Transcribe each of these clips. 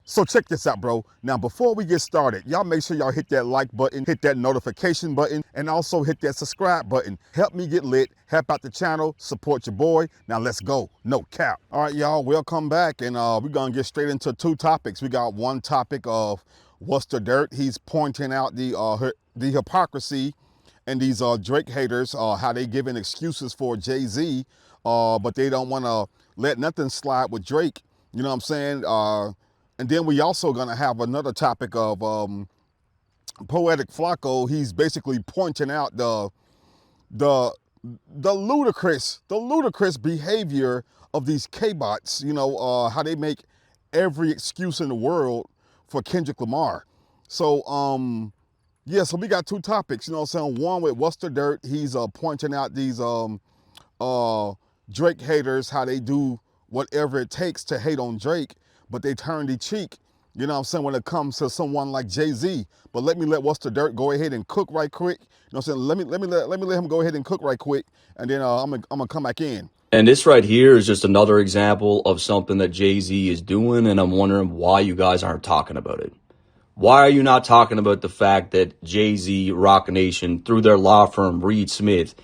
So check this out, bro. Now, before we get started, y'all make sure y'all hit that like button, hit that notification button, and also hit that subscribe button. Help me get lit, help out the channel, support your boy. Now let's go, no cap. All right, y'all, welcome back, and we're gonna get straight into two topics. We got one topic of what's the dirt. He's pointing out the hypocrisy and these Drake haters, how they giving excuses for Jay-Z, but they don't wanna let nothing slide with Drake. You know what I'm saying? And then we also gonna have another topic of Poetik Flakko. He's basically pointing out the ludicrous behavior of these K-bots. You know, how they make every excuse in the world for Kendrick Lamar. So yeah, so we got two topics. You know what I'm saying? One with what's the dirt. He's pointing out these Drake haters, how they do whatever it takes to hate on Drake, but they turn the cheek, you know what I'm saying, when it comes to someone like Jay-Z. But let me let What's the Dirt go ahead and cook right quick. You know what I'm saying? Let me let him go ahead and cook right quick, and then I'm gonna come back in. And this right here is just another example of something that Jay-Z is doing, and I'm wondering why you guys aren't talking about it. Why are you not talking about the fact that Jay-Z, Rock Nation, through their law firm, Reed Smith,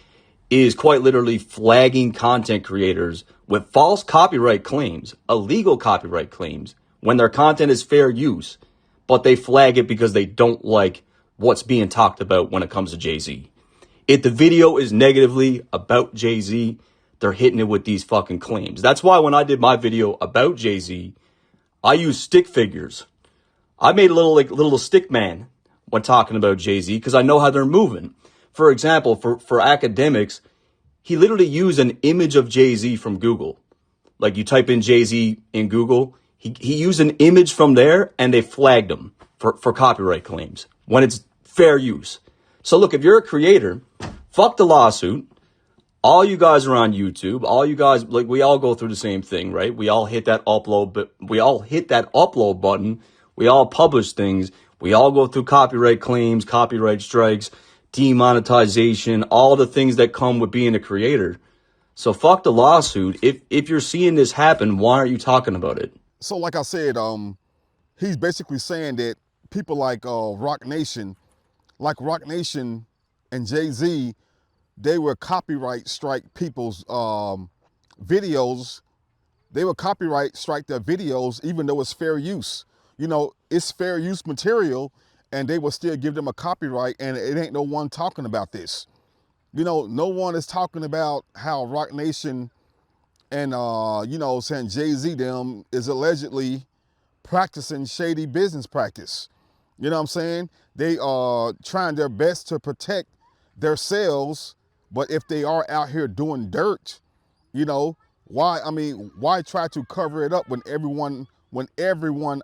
is quite literally flagging content creators with false copyright claims, illegal copyright claims, when their content is fair use, but they flag it because they don't like what's being talked about when it comes to Jay-Z. If the video is negatively about Jay-Z, they're hitting it with these fucking claims. That's why when I did my video about Jay-Z, I used stick figures. I made a little stick man when talking about Jay-Z because I know how they're moving. For example, for academics, he literally used an image of Jay-Z from Google. Like you type in Jay-Z in Google, he used an image from there and they flagged him for copyright claims when it's fair use. So look, if you're a creator, fuck the lawsuit. All you guys are on YouTube. All you guys, like, we all go through the same thing, right? We all hit that upload, but we all hit that upload button. We all publish things. We all go through copyright claims, copyright strikes, demonetization, all the things that come with being a creator. So fuck the lawsuit. If you're seeing this happen, why aren't you talking about it? So like I said, he's basically saying that people like Rock Nation and Jay-Z, they will copyright strike people's videos. They will copyright strike their videos even though it's fair use. You know, it's fair use material, and they will still give them a copyright, and it ain't no one talking about this. You know, no one is talking about how Rock Nation and, you know, saying Jay-Z them is allegedly practicing shady business practice. You know what I'm saying? They are trying their best to protect their sales, but if they are out here doing dirt, you know, why try to cover it up when everyone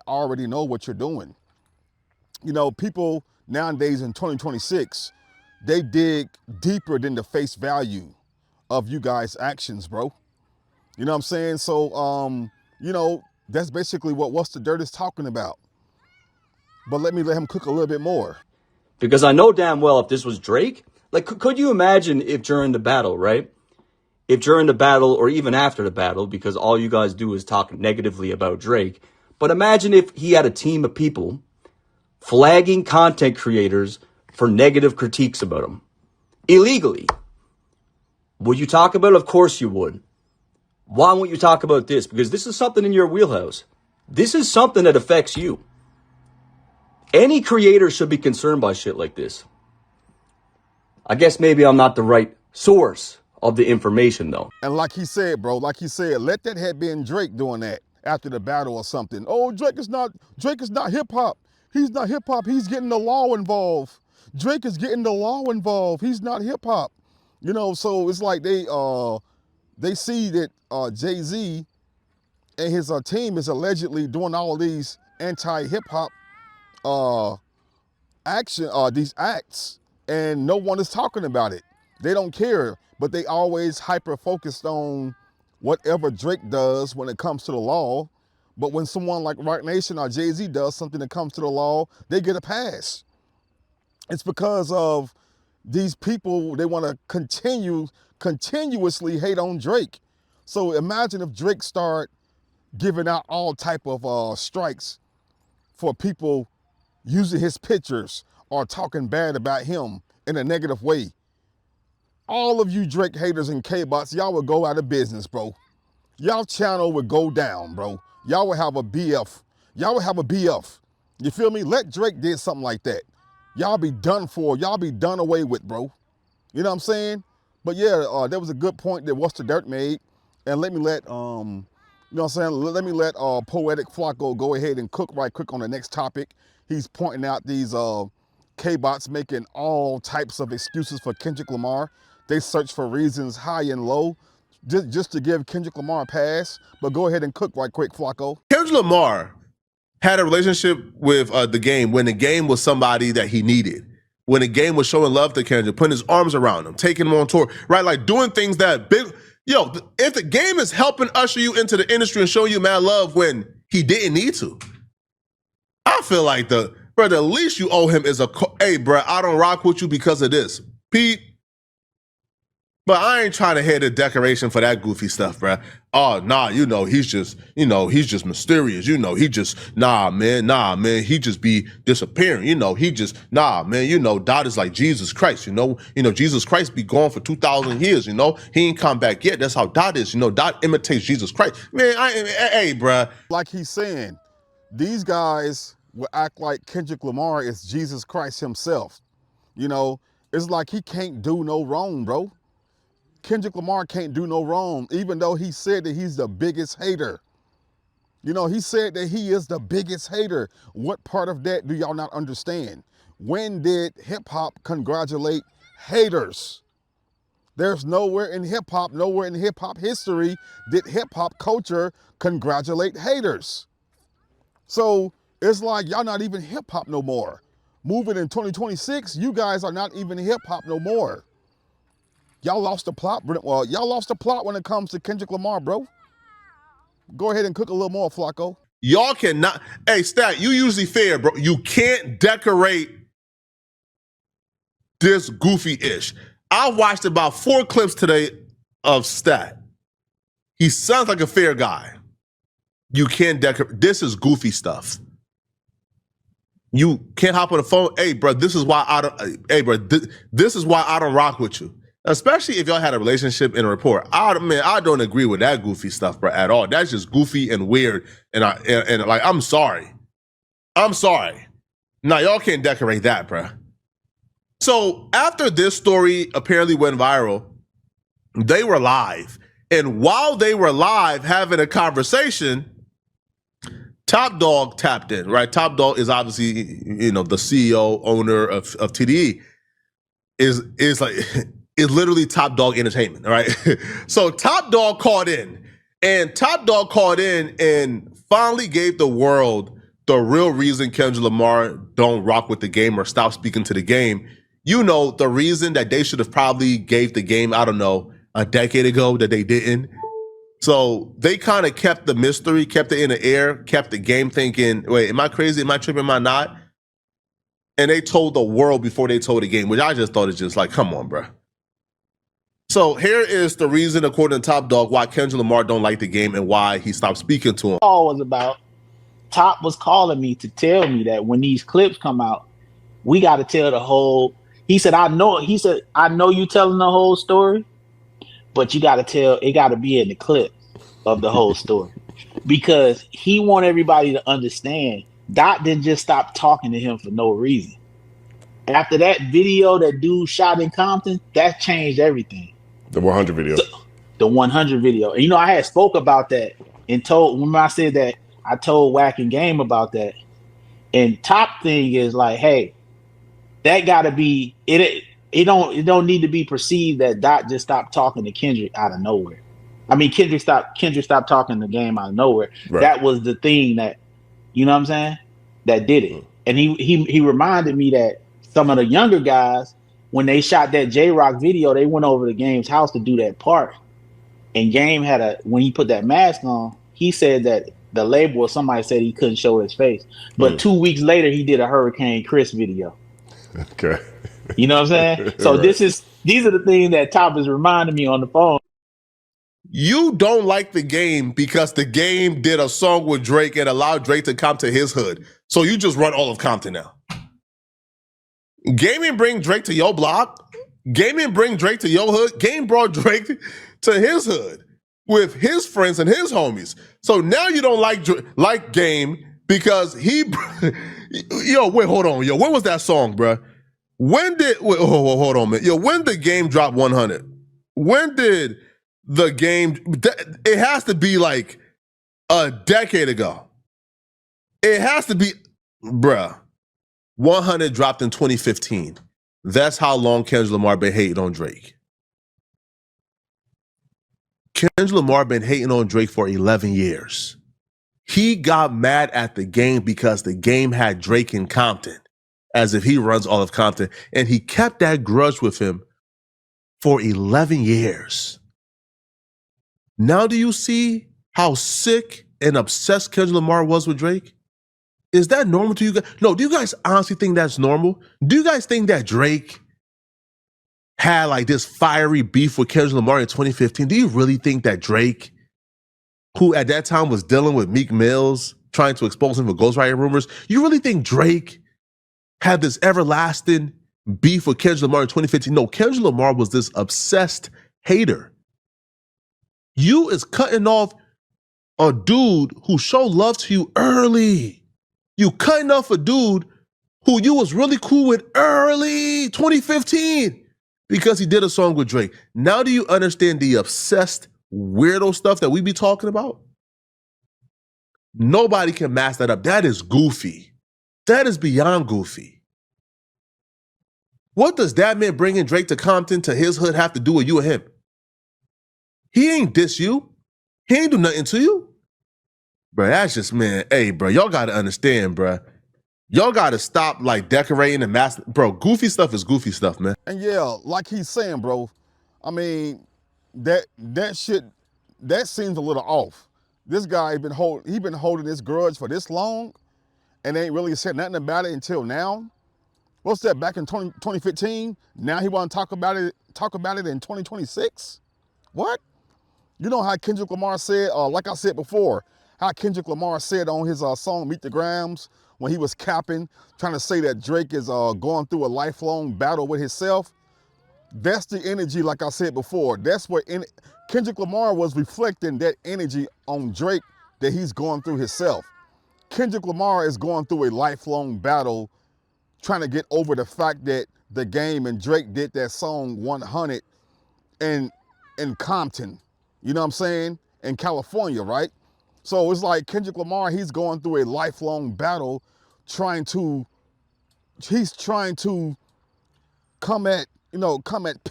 already know what you're doing? You know, people nowadays in 2026, they dig deeper than the face value of you guys' actions, bro. You know what I'm saying? So, you know, that's basically what What's the Dirt is talking about. But let him cook a little bit more. Because I know damn well if this was Drake, like, could you imagine if during the battle, right? If during the battle or even after the battle, because all you guys do is talk negatively about Drake, but imagine if he had a team of people flagging content creators for negative critiques about him illegally. Would you talk about it? Of course you would. Why won't you talk about this? Because this is something in your wheelhouse. This is something that affects you. Any creator should be concerned by shit like this. I guess maybe I'm not the right source of the information, though. And like he said, bro, like he said, let that have been Drake doing that after the battle or something. Oh, Drake is not hip hop. He's not hip hop. He's getting the law involved. Drake is getting the law involved. He's not hip hop. You know, so it's like they see that Jay-Z and his team is allegedly doing all these anti-hip hop these acts, and no one is talking about it. They don't care, but they always hyper focused on whatever Drake does when it comes to the law. But when someone like Rock Nation or Jay-Z does something that comes to the law, they get a pass. It's because of these people, they want to continuously hate on Drake. So imagine if Drake start giving out all type of strikes for people using his pictures or talking bad about him in a negative way. All of you Drake haters and K-bots, y'all would go out of business, bro. Y'all channel would go down, bro. Y'all would have a BF. Y'all would have a BF. You feel me? Let Drake did something like that. Y'all be done for. Y'all be done away with, bro. You know what I'm saying? But yeah, that was a good point that What's the Dirt made. And let me let, you know what I'm saying? Let me let Poetik Flakko go ahead and cook right quick on the next topic. He's pointing out these K-bots making all types of excuses for Kendrick Lamar. They search for reasons high and low just to give Kendrick Lamar a pass. But go ahead and cook right quick, Flakko. Kendrick Lamar had a relationship with the game when the game was somebody that he needed. When the game was showing love to Kendrick, putting his arms around him, taking him on tour, right? Like doing things that big. Yo, if the game is helping usher you into the industry and showing you mad love when he didn't need to, I feel like the least you owe him is hey, bro, I don't rock with you because of this. Pete, but I ain't trying to hear the decoration for that goofy stuff, bro. Oh, nah, he's just mysterious. Nah, man, he just be disappearing. Dot is like Jesus Christ, Jesus Christ be gone for 2,000 years, he ain't come back yet. That's how Dot is, Dot imitates Jesus Christ. Man, hey, bro. Like he's saying, these guys will act like Kendrick Lamar is Jesus Christ himself. It's like he can't do no wrong, bro. Kendrick Lamar can't do no wrong, even though he said that he's the biggest hater. He said that he is the biggest hater. What part of that do y'all not understand? When did hip-hop congratulate haters? There's nowhere in hip-hop history did hip-hop culture congratulate haters. So it's like y'all not even hip-hop no more. Moving in 2026, you guys are not even hip-hop no more. Y'all lost the plot. Well, y'all lost the plot when it comes to Kendrick Lamar, bro. Go ahead and cook a little more, Flakko. Y'all cannot. Hey, Stat, you usually fair, bro. You can't decorate this goofy-ish. I watched about 4 clips today of Stat. He sounds like a fair guy. You can't decorate. This is goofy stuff. You can't hop on the phone. Hey, bro, this is why I don't. Hey, bro, this is why I don't rock with you. Especially if y'all had a relationship and a rapport. I don't agree with that goofy stuff, bro, at all. That's just goofy and weird. And I'm sorry. Now y'all can't decorate that, bro. So after this story apparently went viral, they were live. And while they were live having a conversation, Top Dog tapped in, right? Top Dog is obviously, the CEO, owner of TDE, is like... is literally Top Dog Entertainment, all right? So Top Dog called in, and finally gave the world the real reason Kendrick Lamar don't rock with the game or stop speaking to the game. The reason that they should have probably gave the game, I don't know, a decade ago that they didn't. So they kind of kept the mystery, kept it in the air, kept the game thinking, wait, am I crazy? Am I tripping? Am I not? And they told the world before they told the game, which I just thought is just like, come on, bro. So here is the reason, according to Top Dog, why Kendrick Lamar don't like the game and why he stopped speaking to him. All was about Top was calling me to tell me that when these clips come out, we got to tell the whole. He said, I know you telling the whole story, but you got to tell. It got to be in the clip of the whole story because he want everybody to understand. Dot didn't just stop talking to him for no reason. After that video that dude shot in Compton, that changed everything. The 100 video. The 100 video. And I had spoke about that and remember I said that I told Wack and Game about that. And Top thing is like, hey, that gotta be it don't need to be perceived that Dot just stopped talking to Kendrick out of nowhere. I mean Kendrick stopped talking the game out of nowhere. Right. That was the thing that, you know what I'm saying? That did it. And he reminded me that some of the younger guys, when they shot that J-Rock video, they went over to Game's house to do that part. And Game when he put that mask on, he said that the label or somebody said he couldn't show his face. But 2 weeks later, he did a Hurricane Chris video. Okay. You know what I'm saying? So right. These are the things that Top is reminding me on the phone. You don't like the game because the game did a song with Drake and allowed Drake to come to his hood. So you just run all of Compton now. Game and bring Drake to your block. Game and bring Drake to your hood. Game brought Drake to his hood with his friends and his homies. So now you don't like Game because he, wait, hold on, when was that song, bro? Hold on, man, when did Game drop 100? When did the Game? It has to be like a decade ago. It has to be, bruh. 100 dropped in 2015. That's how long Kendrick Lamar been hating on Drake. Kendrick Lamar been hating on Drake for 11 years. He got mad at the Game because the Game had Drake in Compton, as if he runs all of Compton, and he kept that grudge with him for 11 years. Now do you see how sick and obsessed Kendrick Lamar was with Drake? Is that normal to you guys? No, do you guys honestly think that's normal? Do you guys think that Drake had like this fiery beef with Kendrick Lamar in 2015? Do you really think that Drake, who at that time was dealing with Meek Mills, trying to expose him for ghostwriting rumors, you really think Drake had this everlasting beef with Kendrick Lamar in 2015? No, Kendrick Lamar was this obsessed hater. You is cutting off a dude who showed love to you early. You cutting off a dude who you was really cool with early 2015 because he did a song with Drake. Now do you understand the obsessed weirdo stuff that we be talking about? Nobody can mask that up. That is goofy. That is beyond goofy. What does that man bringing Drake to Compton to his hood have to do with you and him? He ain't diss you. He ain't do nothing to you. Bro, that's just, man, hey, bro, y'all got to understand, bro. Y'all got to stop, like, decorating and mask. Bro, goofy stuff is goofy stuff, man. And yeah, like he's saying, bro, I mean, that shit, that seems a little off. This guy been holding this grudge for this long and ain't really said nothing about it until now. What's that, back in 2015? Now he want to talk about it in 2026? What? You know how Kendrick Lamar said, like I said before, how Kendrick Lamar said on his song Meet the Grams when he was capping, trying to say that Drake is going through a lifelong battle with himself. That's the energy, like I said before. That's what Kendrick Lamar was reflecting, that energy on Drake that he's going through himself. Kendrick Lamar is going through a lifelong battle trying to get over the fact that the Game and Drake did that song 100 in Compton. You know what I'm saying? In California, right? So it's like Kendrick Lamar, he's going through a lifelong battle he's trying to come at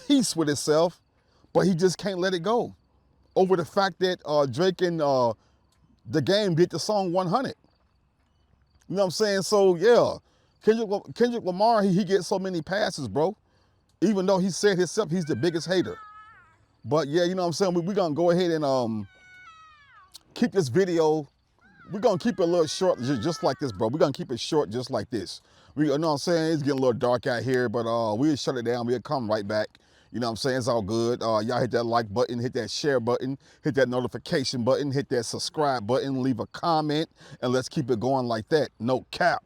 peace with himself, but he just can't let it go over the fact that Drake and the Game did the song 100. You know what I'm saying? So yeah, Kendrick Lamar, he gets so many passes, bro. Even though he said himself he's the biggest hater. But yeah, you know what I'm saying? We're gonna go ahead and keep this video. We're gonna keep it a little short, just like this, bro. We're gonna keep it short just like this. You know what I'm saying? It's getting a little dark out here, but we'll shut it down. We'll come right back. You know what I'm saying? It's all good. Y'all hit that like button, hit that share button, hit that notification button, hit that subscribe button, leave a comment, and let's keep it going like that. No cap.